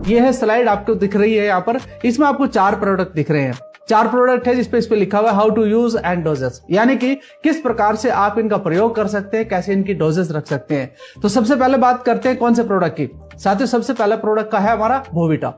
ये है स्लाइड आपको दिख रही है यहाँ पर, इसमें आपको 4 प्रोडक्ट दिख रहे हैं। 4 प्रोडक्ट है जिसपे इस पे लिखा हुआ है how to use and doses, यानी कि किस प्रकार से आप इनका प्रयोग कर सकते हैं, कैसे इनकी डोजेस रख सकते हैं। तो सबसे पहले बात करते हैं कौन से प्रोडक्ट की। साथियों सबसे पहला प्रोडक्ट का है हमारा बोविटा।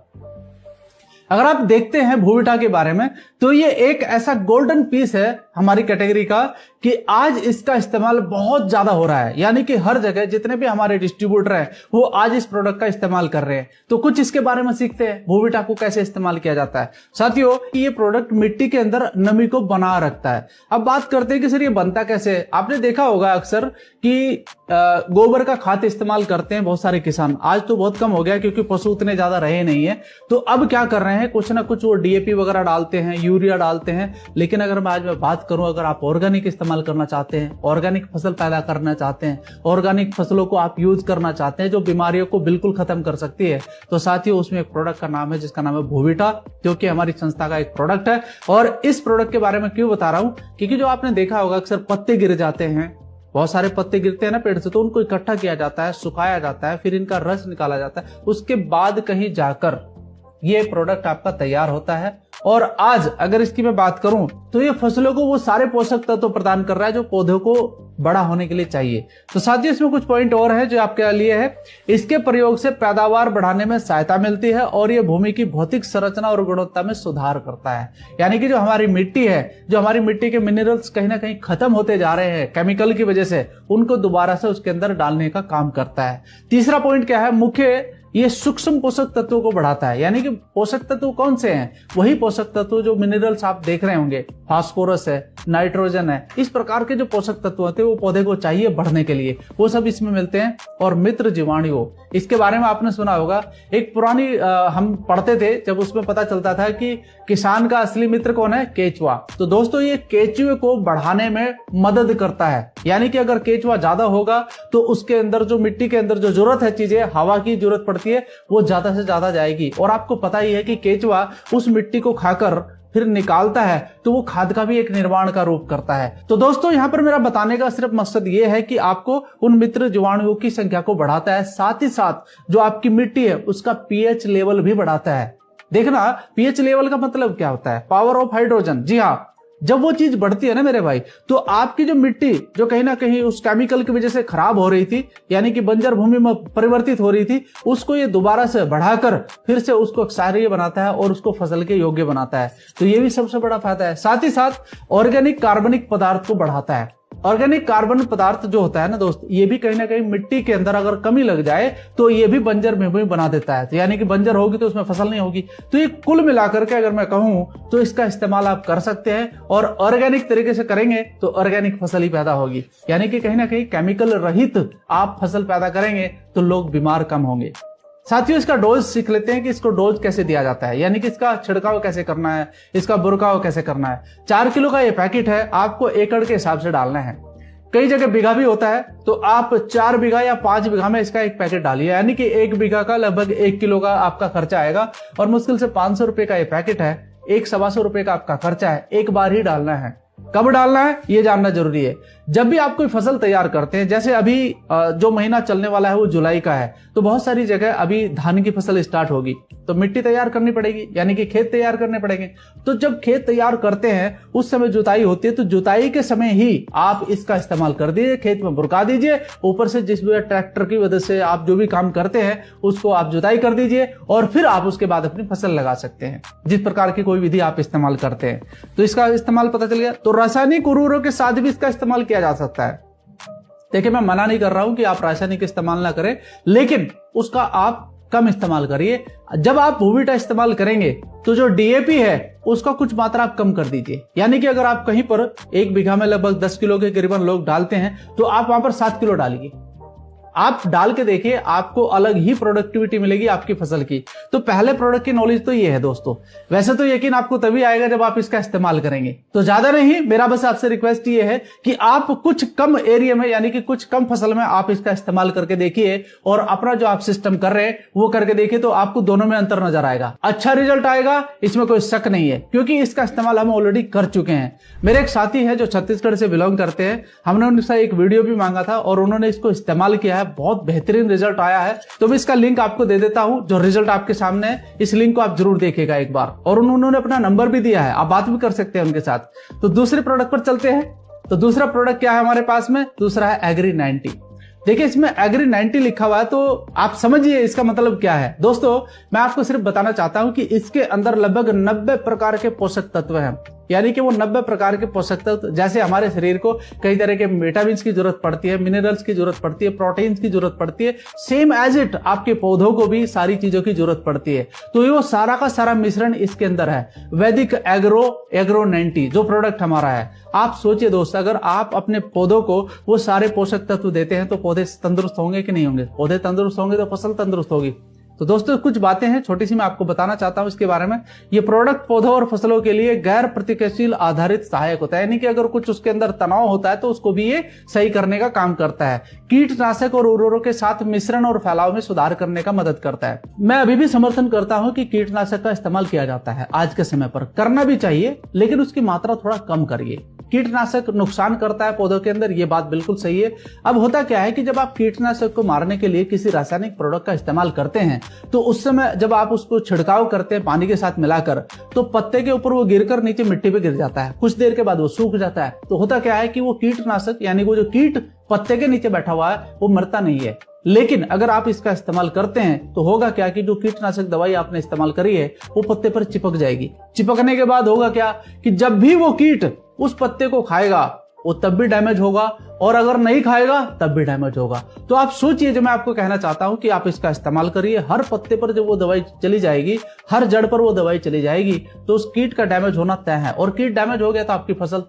अगर आप देखते हैं बोविटा के बारे में तो ये एक ऐसा गोल्डन पीस है हमारी कैटेगरी का कि आज इसका इस्तेमाल बहुत ज्यादा हो रहा है, यानी कि हर जगह जितने भी हमारे डिस्ट्रीब्यूटर हैं वो आज इस प्रोडक्ट का इस्तेमाल कर रहे हैं। तो कुछ इसके बारे में सीखते हैं बोविटा को कैसे इस्तेमाल किया जाता है। साथियों ये प्रोडक्ट मिट्टी के अंदर नमी को बना रखता है। अब बात करते हैं कि सर ये बनता कैसे है। आपने देखा होगा अक्सर कि गोबर का खाद इस्तेमाल करते हैं बहुत सारे किसान, आज तो बहुत कम हो गया क्योंकि पशु उतने ज्यादा रहे नहीं है। तो अब क्या कर रहे हैं, कुछ ना कुछ वो डीएपी वगैरह डालते हैं, यूरिया डालते हैं। लेकिन अगर मैं आज बात करूं, अगर आप ऑर्गेनिक इस्तेमाल करना चाहते हैं, ऑर्गेनिक फसल पैदा करना चाहते हैं, ऑर्गेनिक फसलों को आप यूज करना चाहते हैं जो बीमारियों को बिल्कुल खत्म कर सकती है, तो साथियों उसमें एक प्रोडक्ट का नाम है जिसका नाम है बोविटा, जो कि हमारी संस्था का एक प्रोडक्ट है। और इस प्रोडक्ट के बारे में क्यों बता रहा हूं, क्योंकि जो आपने देखा होगा अक्सर पत्ते गिर जाते हैं, बहुत सारे पत्ते गिरते हैं ना पेड़ से, तो उनको इकट्ठा किया जाता है, सुखाया जाता है, फिर इनका रस निकाला जाता है, उसके बाद कहीं जाकर ये प्रोडक्ट आपका तैयार होता है। और आज अगर इसकी मैं बात करूं तो ये फसलों को वो सारे पोषक तत्व प्रदान कर रहा है जो पौधों को बड़ा होने के लिए चाहिए। तो साथियों इसमें कुछ पॉइंट और है जो आपके लिए है। इसके प्रयोग से पैदावार बढ़ाने में सहायता मिलती है और ये भूमि की भौतिक संरचना और गुणवत्ता में सुधार करता है, यानी कि जो हमारी मिट्टी है, जो हमारी मिट्टी के मिनरल्स कहीं ना कहीं खत्म होते जा रहे हैं केमिकल की वजह से, उनको दोबारा से उसके अंदर डालने का काम करता है। तीसरा पॉइंट क्या है, मुख्य ये सूक्ष्म पोषक तत्वों को बढ़ाता है, यानी कि पोषक तत्व कौन से हैं, वही पोषक तत्व जो मिनरल्स आप देख रहे होंगे, फास्फोरस है, नाइट्रोजन है, इस प्रकार के जो पोषक तत्व होते हैं वो पौधे को चाहिए बढ़ने के लिए, वो सब इसमें मिलते हैं। और मित्र जीवाणु, इसके बारे में आपने सुना होगा, एक पुरानी हम पढ़ते थे जब उसमें पता चलता था कि किसान का असली मित्र कौन है, केचुआ। तो दोस्तों ये केचुए को बढ़ाने में मदद करता है, यानी कि अगर केचुआ ज्यादा होगा तो उसके अंदर जो मिट्टी के अंदर जो जरूरत है चीजें, हवा की जरूरत पड़ती है, वो ज्यादा से ज्यादा जाएगी। और आपको पता ही है कि केचुआ उस मिट्टी को खाकर फिर निकालता है तो वो खाद का भी एक निर्माण का रूप करता है। तो दोस्तों यहाँ पर मेरा बताने का सिर्फ मकसद ये है कि आपको उन मित्र जीवाणुओं की संख्या को बढ़ाता है, साथ ही साथ जो आपकी मिट्टी है उसका पीएच लेवल भी बढ़ाता है। देखना पीएच लेवल का मतलब क्या होता है, पावर ऑफ हाइड्रोजन। जी हाँ, जब वो चीज बढ़ती है ना मेरे भाई, तो आपकी जो मिट्टी जो कहीं ना कहीं उस केमिकल की वजह से खराब हो रही थी, यानी कि बंजर भूमि में परिवर्तित हो रही थी, उसको ये दोबारा से बढ़ाकर फिर से उसको क्षारीय बनाता है और उसको फसल के योग्य बनाता है। तो ये भी सबसे बड़ा फायदा है। साथ ही साथ ऑर्गेनिक कार्बनिक पदार्थ को बढ़ाता है। ऑर्गेनिक कार्बन पदार्थ जो होता है ना दोस्त, ये भी कहीं ना कहीं मिट्टी के अंदर अगर कमी लग जाए तो ये भी बंजर भूमि बना देता है, तो यानी कि बंजर होगी तो उसमें फसल नहीं होगी। तो ये कुल मिलाकर के अगर मैं कहूं तो इसका इस्तेमाल आप कर सकते हैं, और ऑर्गेनिक तरीके से करेंगे तो ऑर्गेनिक फसल ही पैदा होगी, यानी कि कहीं ना कहीं केमिकल रहित आप फसल पैदा करेंगे तो लोग बीमार कम होंगे। साथियों इसका डोज सीख लेते हैं कि इसको डोज कैसे दिया जाता है, यानी कि इसका छिड़काव कैसे करना है, इसका बुरकाव कैसे करना है। 4 किलो का ये पैकेट है, आपको एकड़ के हिसाब से डालना है। कई जगह बीघा भी होता है, तो आप 4 बीघा या 5 बीघा में इसका एक पैकेट डालिए, यानी कि 1 बीघा का लगभग 1 किलो का आपका खर्चा आएगा। और मुश्किल से 500 रुपए का ये पैकेट है, 1-125 रुपए का आपका खर्चा है। एक बार ही डालना है। कब डालना है ये जानना जरूरी है। जब भी आप कोई फसल तैयार करते हैं, जैसे अभी जो महीना चलने वाला है वो जुलाई का है, तो बहुत सारी जगह अभी धान की फसल स्टार्ट होगी, तो मिट्टी तैयार करनी पड़ेगी, यानी कि खेत तैयार करने पड़ेंगे। तो जब खेत तैयार करते हैं उस समय जुताई होती है, तो जुताई के समय ही आप इसका इस्तेमाल कर दीजिए, खेत में बुरका दीजिए, ऊपर से जिस भी ट्रैक्टर की वजह से आप जो भी काम करते हैं उसको आप जुताई कर दीजिए, और फिर आप उसके बाद अपनी फसल लगा सकते हैं, जिस प्रकार की कोई विधि आप इस्तेमाल करते हैं। तो इसका इस्तेमाल पता चल गया। तो रासायनिक उर्वरकों के साथ भी इसका इस्तेमाल किया जा सकता है। देखिए मैं मना नहीं कर रहा हूं कि आप रासायनिक इस्तेमाल ना करें, लेकिन उसका आप कम इस्तेमाल करिए। जब आप बोविटा इस्तेमाल करेंगे तो जो डीएपी है उसका कुछ मात्रा आप कम कर दीजिए, यानी कि अगर आप कहीं पर 1 बीघा में लगभग 10 किलो के करीबन लोग डालते हैं, तो आप वहां पर 7 किलो डालिए। आप डाल के देखिए, आपको अलग ही प्रोडक्टिविटी मिलेगी आपकी फसल की। तो पहले प्रोडक्ट की नॉलेज तो ये है दोस्तों। वैसे तो यकीन आपको तभी आएगा जब आप इसका इस्तेमाल करेंगे। तो ज्यादा नहीं, मेरा बस आपसे रिक्वेस्ट ये है कि आप कुछ कम एरिया में, यानी कि कुछ कम फसल में आप इसका इस्तेमाल करके देखिए, और अपना जो आप सिस्टम कर रहे हैं वो करके देखिए, तो आपको दोनों में अंतर नजर आएगा। अच्छा रिजल्ट आएगा, इसमें कोई शक नहीं है, क्योंकि इसका इस्तेमाल हम ऑलरेडी कर चुके हैं। मेरे एक साथी है जो छत्तीसगढ़ से बिलोंग करते हैं, हमने उनसे एक वीडियो भी मांगा था और उन्होंने इसको इस्तेमाल किया है, बहुत बेहतरीन रिजल्ट आया है। तो मैं इसका लिंक आपको दे देता हूं, जो रिजल्ट आपके सामने है, इस लिंक को आप जरूर देखिएगा एक बार। और उन्होंने अपना नंबर भी दिया है, आप बात भी कर सकते हैं उनके साथ। तो दूसरे प्रोडक्ट पर चलते हैं। तो दूसरा प्रोडक्ट क्या है हमारे पास में? दूसरा है एग्री 90। देखिए इसमें एग्री 90 लिखा हुआ है, तो आप समझिए इसका मतलब क्या है। दोस्तों मैं आपको सिर्फ बताना चाहता हूं कि इसके अंदर लगभग 90 प्रकार के पोषक तत्व हैं। यानी कि वो 90 प्रकार के पोषक तत्व, जैसे हमारे शरीर को कई तरह के विटामिन की जरूरत पड़ती है, मिनरल्स की जरूरत पड़ती है, प्रोटीन की जरूरत पड़ती है, सेम एज इट आपके पौधों को भी सारी चीजों की जरूरत पड़ती है। तो ये वो सारा का सारा मिश्रण इसके अंदर है। वैदिक एग्रो 90 जो प्रोडक्ट हमारा है, आप सोचिए दोस्त, अगर आप अपने पौधों को वो सारे पोषक तत्व देते हैं तो पौधे तंदुरुस्त होंगे कि नहीं होंगे? पौधे तंदुरुस्त होंगे तो फसल तंदुरुस्त होगी। तो दोस्तों कुछ बातें हैं छोटी सी, मैं आपको बताना चाहता हूं इसके बारे में। ये प्रोडक्ट पौधों और फसलों के लिए गैर प्रतिक्रियाशील आधारित सहायक होता है, यानी कि अगर कुछ उसके अंदर तनाव होता है तो उसको भी ये सही करने का काम करता है। कीटनाशक और उर्वरकों के साथ मिश्रण और फैलाव में सुधार करने का मदद करता है। मैं अभी भी समर्थन करता हूं कि कीटनाशक का इस्तेमाल किया जाता है, आज के समय पर करना भी चाहिए, लेकिन उसकी मात्रा थोड़ा कम करिए। कीटनाशक नुकसान करता है पौधों के अंदर, ये बात बिल्कुल सही है। अब होता क्या है कि जब आप कीटनाशक को मारने के लिए किसी रासायनिक प्रोडक्ट का इस्तेमाल करते हैं तो उस समय जब आप उसको छिड़काव करते हैं पानी के साथ मिलाकर, तो पत्ते के ऊपर वो गिरकर नीचे मिट्टी पे गिर जाता है, कुछ देर के बाद वो सूख जाता है। तो होता क्या है कि वो कीटनाशक यानी वो जो कीट पत्ते के नीचे बैठा हुआ है वो मरता नहीं है। लेकिन अगर आप इसका इस्तेमाल करते हैं तो होगा क्या कि जो कीटनाशक दवाई आपने इस्तेमाल करी है वो पत्ते पर चिपक जाएगी। चिपकने के बाद होगा क्या कि जब भी वो कीट उस पत्ते को खाएगा वो तब भी डैमेज होगा, और अगर नहीं खाएगा तब भी डैमेज होगा। तो आप सोचिए, जो मैं आपको कहना चाहता हूं कि आप इसका इस्तेमाल करिए, हर पत्ते पर जब वो दवाई चली जाएगी, हर जड़ पर वो दवाई चली जाएगी, तो उस कीट का डैमेज होना तय है, और कीट डैमेज हो गया तो आपकी फसल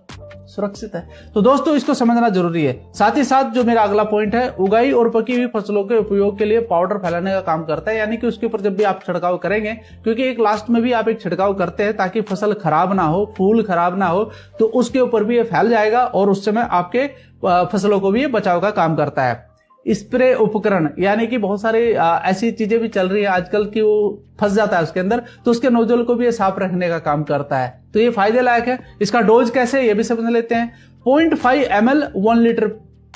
सुरक्षित है। तो दोस्तों इसको समझना जरूरी है। साथ ही साथ जो मेरा अगला पॉइंट है, उगाई और पकी हुई फसलों के उपयोग के लिए पाउडर फैलाने का काम करता है, यानी कि उसके ऊपर जब भी आप छिड़काव करेंगे, क्योंकि एक लास्ट में भी आप एक छिड़काव करते हैं ताकि फसल खराब ना हो, फूल खराब ना हो, तो उसके ऊपर भी ये फैल जाएगा और उस समय आपके फसलों को भी ये बचाव का काम करता है। स्प्रे उपकरण, यानी कि बहुत सारी ऐसी चीजें भी चल रही है आजकल की वो फंस जाता है उसके अंदर, तो उसके नोजल को भी ये साफ रखने का काम करता है। तो ये फायदे लायक है। इसका डोज कैसे, ये भी समझ लेते हैं। 0.5 ml 1 लीटर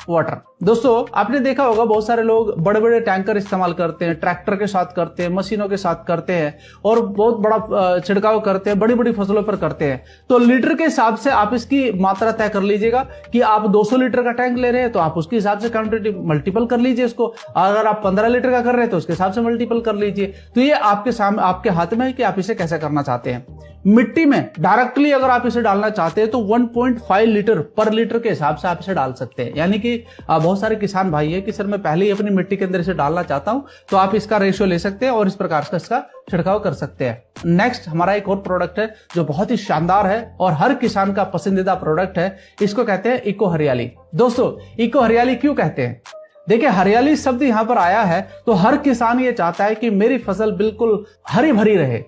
वाटर। दोस्तों आपने देखा होगा बहुत सारे लोग बड़े बड़े टैंकर इस्तेमाल करते हैं, ट्रैक्टर के साथ करते हैं, मशीनों के साथ करते हैं, और बहुत बड़ा छिड़काव करते हैं, बड़ी बड़ी फसलों पर करते हैं। तो लीटर के हिसाब से आप इसकी मात्रा तय कर लीजिएगा कि आप 200 लीटर का टैंक ले रहे हैं तो आप उसके हिसाब से क्वांटिटी मल्टीपल कर लीजिए इसको। अगर आप 15 लीटर का कर रहे हैं तो उसके हिसाब से मल्टीपल कर लीजिए। तो ये आपके सामने, आपके हाथ में है कि आप इसे कैसे करना चाहते हैं। मिट्टी में डायरेक्टली अगर आप इसे डालना चाहते हैं तो 1.5 लीटर पर लीटर के हिसाब से आप इसे डाल सकते हैं। यानी कि बहुत सारे किसान भाई है कि सर मैं पहले ही अपनी मिट्टी के अंदर इसे डालना चाहता हूं, तो आप इसका रेशियो ले सकते हैं और इस प्रकार से इसका छिड़काव कर सकते हैं। नेक्स्ट हमारा एक और प्रोडक्ट है जो बहुत ही शानदार है और हर किसान का पसंदीदा प्रोडक्ट है। इसको कहते हैं इको हरियाली। दोस्तों इको हरियाली क्यों कहते हैं? देखिए हरियाली शब्द यहां पर आया है तो हर किसान ये चाहता है कि मेरी फसल बिल्कुल हरी भरी रहे।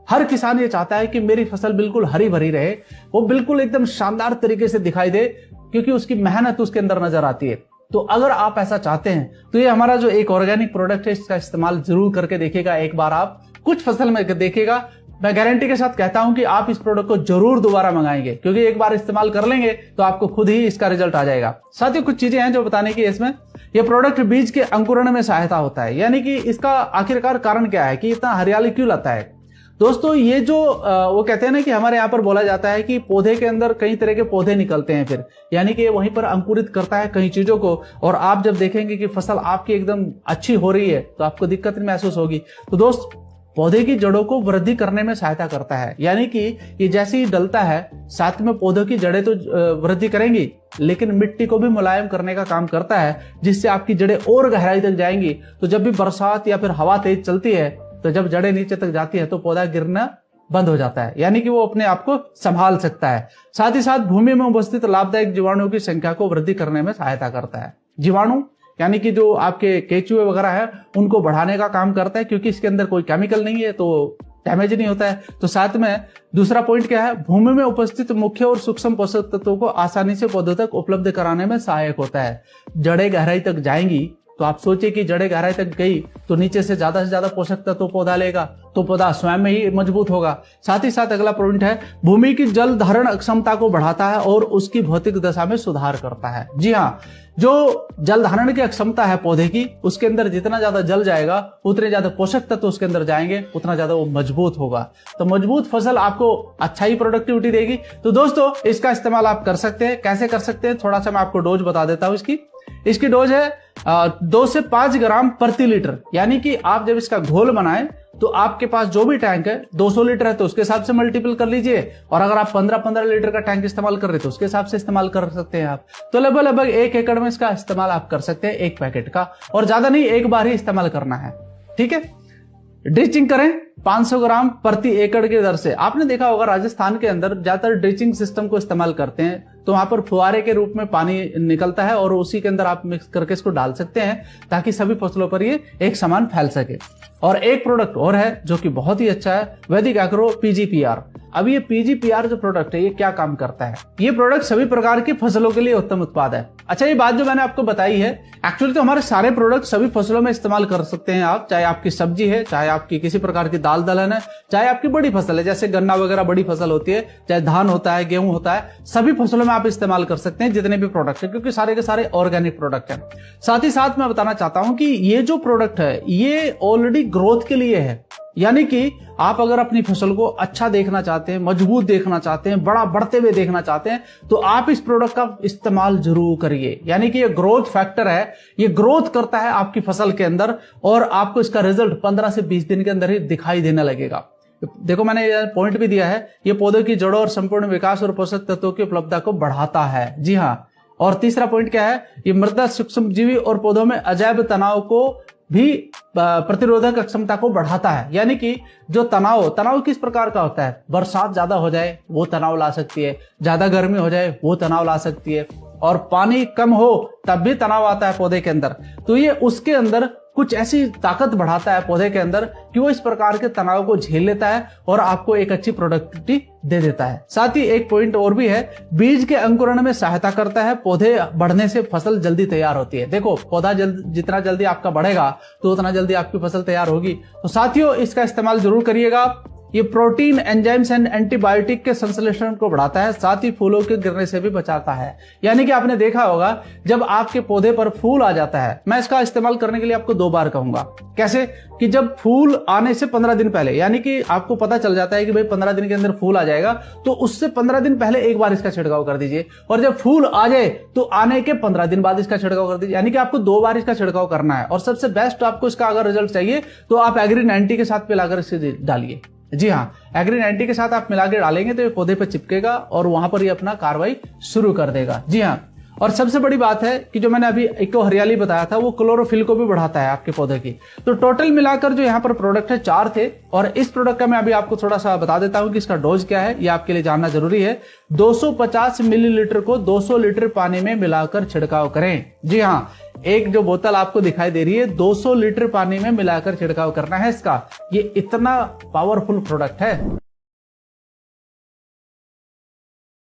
हर किसान ये चाहता है कि मेरी फसल बिल्कुल हरी भरी रहे, वो बिल्कुल एकदम शानदार तरीके से दिखाई दे, क्योंकि उसकी मेहनत उसके अंदर नजर आती है। तो अगर आप ऐसा चाहते हैं तो ये हमारा जो एक ऑर्गेनिक प्रोडक्ट है इसका इस्तेमाल जरूर करके देखिएगा। एक बार आप कुछ फसल में देखिएगा, मैं गारंटी के साथ कहता हूं कि आप इस प्रोडक्ट को जरूर दोबारा मंगाएंगे, क्योंकि एक बार इस्तेमाल कर लेंगे तो आपको खुद ही इसका रिजल्ट आ जाएगा। साथ ही कुछ चीजें हैं जो बताने की इसमें। यह प्रोडक्ट बीज के अंकुरण में सहायता होता है, यानी कि इसका आखिरकार कारण क्या है कि इतना हरियाली क्यों लाता है। दोस्तों ये जो वो कहते हैं ना कि हमारे यहाँ पर बोला जाता है कि पौधे के अंदर कई तरह के पौधे निकलते हैं, फिर यानी कि वहीं पर अंकुरित करता है कई चीजों को, और आप जब देखेंगे कि फसल आपकी एकदम अच्छी हो रही है तो आपको दिक्कत महसूस होगी। तो दोस्त पौधे की जड़ों को वृद्धि करने में सहायता करता है, यानी कि ये जैसे ही डलता है साथ में पौधों की जड़ें तो वृद्धि करेंगी, लेकिन मिट्टी को भी मुलायम करने का काम करता है, जिससे आपकी जड़ें और गहराई तक जाएंगी। तो जब भी बरसात या फिर हवा तेज चलती है तो जब जड़ें नीचे तक जाती है तो पौधा गिरना बंद हो जाता है, यानी कि वो अपने आप को संभाल सकता है। साथ ही साथ भूमि में उपस्थित लाभदायक जीवाणुओं की संख्या को वृद्धि करने में सहायता करता है। जीवाणु यानी कि जो आपके केचुए वगैरह है उनको बढ़ाने का काम करता है, क्योंकि इसके अंदर कोई केमिकल नहीं है तो डैमेज नहीं होता है। तो साथ में दूसरा पॉइंट क्या है, भूमि में उपस्थित मुख्य और सूक्ष्म पोषक तत्वों को आसानी से पौधों तक उपलब्ध कराने में सहायक होता है। जड़ें गहराई तक जाएंगी तो आप सोचिए कि जड़ें गहराई तक गई तो नीचे से ज्यादा पोषक तत्व पौधा लेगा, तो पौधा स्वयं में ही मजबूत होगा। साथ ही साथ अगला पॉइंट है, भूमि की जल धारण क्षमता को बढ़ाता है और उसकी भौतिक दशा में सुधार करता है। जी हाँ, जो जल धारण की क्षमता है पौधे की, उसके अंदर जितना ज्यादा जल जाएगा उतने ज्यादा पोषक तत्व उसके अंदर जाएंगे, उतना ज्यादा वो मजबूत होगा। तो मजबूत फसल आपको अच्छा ही प्रोडक्टिविटी देगी। तो दोस्तों इसका इस्तेमाल आप कर सकते हैं। कैसे कर सकते हैं, थोड़ा सा मैं आपको डोज बता देता हूं। इसकी डोज है 2 से 5 ग्राम प्रति लीटर। यानी कि आप जब इसका घोल बनाएं तो आपके पास जो भी टैंक है 200 लीटर है तो उसके हिसाब से मल्टीपल कर लीजिए, और अगर आप 15-15 लीटर का टैंक इस्तेमाल कर रहे हैं तो उसके हिसाब से इस्तेमाल कर सकते हैं आप। तो लगभग 1 एकड़ में इसका इस्तेमाल आप कर सकते हैं, एक पैकेट का, और ज्यादा नहीं, एक बार ही इस्तेमाल करना है। ठीक है। ड्रिचिंग करें 500 ग्राम प्रति एकड़ की दर से। आपने देखा होगा राजस्थान के अंदर ज्यादातर ड्रिचिंग सिस्टम को इस्तेमाल करते हैं, तो वहां पर फुहारे के रूप में पानी निकलता है और उसी के अंदर आप मिक्स करके इसको डाल सकते हैं ताकि सभी फसलों पर ये एक समान फैल सके। और एक प्रोडक्ट और है जो कि बहुत ही अच्छा है, वैदिक एग्रो पीजीपीआर। अब ये पीजीपीआर जो प्रोडक्ट है ये क्या काम करता है? ये प्रोडक्ट सभी प्रकार की फसलों के लिए उत्तम उत्पाद है। अच्छा, ये बात जो मैंने आपको बताई है, एक्चुअली तो हमारे सारे प्रोडक्ट सभी फसलों में इस्तेमाल कर सकते हैं आप, चाहे आपकी सब्जी है, चाहे आपकी किसी प्रकार की दाल दलहन है, चाहे आपकी बड़ी फसल है जैसे गन्ना वगैरह बड़ी फसल होती है, चाहे धान होता है, गेहूं होता है, सभी फसलों में आप इस्तेमाल कर सकते हैं जितने भी प्रोडक्ट है, क्योंकि सारे के सारे ऑर्गेनिक प्रोडक्ट है। साथ ही साथ मैं बताना चाहता हूं कि ये जो प्रोडक्ट है ये ऑलरेडी ग्रोथ के लिए है। यानी कि आप अगर अपनी फसल को अच्छा देखना चाहते हैं, मजबूत देखना चाहते हैं, बड़ा बढ़ते हुए देखना चाहते हैं, तो आप इस प्रोडक्ट का इस्तेमाल जरूर करिए। यानी कि ये ग्रोथ फैक्टर है, ये ग्रोथ करता है आपकी फसल के अंदर, और आपको इसका रिजल्ट 15 से 20 दिन के अंदर ही दिखाई देने लगेगा। देखो मैंने ये पॉइंट भी दिया है, ये पौधों की जड़ों और संपूर्ण विकास और पोषक तत्वों की उपलब्धता को बढ़ाता है। जी हाँ। और तीसरा पॉइंट क्या है, ये मृदा सूक्ष्म जीवी और पौधों में अजैब तनाव को भी प्रतिरोधक क्षमता को बढ़ाता है। यानी कि जो तनाव किस प्रकार का होता है, बरसात ज्यादा हो जाए वो तनाव ला सकती है, ज्यादा गर्मी हो जाए वो तनाव ला सकती है, और पानी कम हो तब भी तनाव आता है पौधे के अंदर। तो ये उसके अंदर कुछ ऐसी ताकत बढ़ाता है पौधे के अंदर कि वो इस प्रकार के तनाव को झेल लेता है और आपको एक अच्छी प्रोडक्टिविटी दे देता है। साथ ही एक पॉइंट और भी है, बीज के अंकुरण में सहायता करता है। पौधे बढ़ने से फसल जल्दी तैयार होती है। देखो पौधा जितना जल्दी आपका बढ़ेगा तो उतना जल्दी आपकी फसल तैयार होगी। तो साथियों इसका इस्तेमाल जरूर करिएगा। ये प्रोटीन, एंजाइम्स एंड एंटीबायोटिक के संश्लेषण को बढ़ाता है, साथ ही फूलों के गिरने से भी बचाता है। यानी कि आपने देखा होगा जब आपके पौधे पर फूल आ जाता है, मैं इसका इस्तेमाल करने के लिए आपको 2 बार कहूंगा। कैसे कि जब फूल आने से 15 दिन पहले, यानी कि आपको पता चल जाता है कि भाई 15 दिन के अंदर फूल आ जाएगा, तो उससे 15 दिन पहले एक बार इसका छिड़काव कर दीजिए, और जब फूल आ जाए तो आने के 15 दिन बाद इसका छिड़काव कर दीजिए। यानी कि आपको 2 बार इसका छिड़काव करना है। और सबसे बेस्ट आपको इसका अगर रिजल्ट चाहिए तो आप एग्री 90 के साथ मिलाकर इसे डालिए। जी हाँ, एग्री 90 के साथ आप मिला के डालेंगे तो ये पौधे पर चिपकेगा और वहां पर ये अपना कार्रवाई शुरू कर देगा। जी हाँ। और सबसे बड़ी बात है कि जो मैंने अभी इको हरियाली बताया था वो क्लोरोफिल को भी बढ़ाता है आपके पौधे की। तो टोटल मिलाकर जो यहाँ पर प्रोडक्ट है 4 थे, और इस प्रोडक्ट का मैं अभी आपको थोड़ा सा बता देता हूँ कि इसका डोज क्या है, ये आपके लिए जानना जरूरी है। 250 मिलीलीटर को 200 लीटर पानी में मिलाकर छिड़काव करें। जी हाँ, एक जो बोतल आपको दिखाई दे रही है 200 लीटर पानी में मिलाकर छिड़काव करना है इसका। ये इतना पावरफुल प्रोडक्ट है।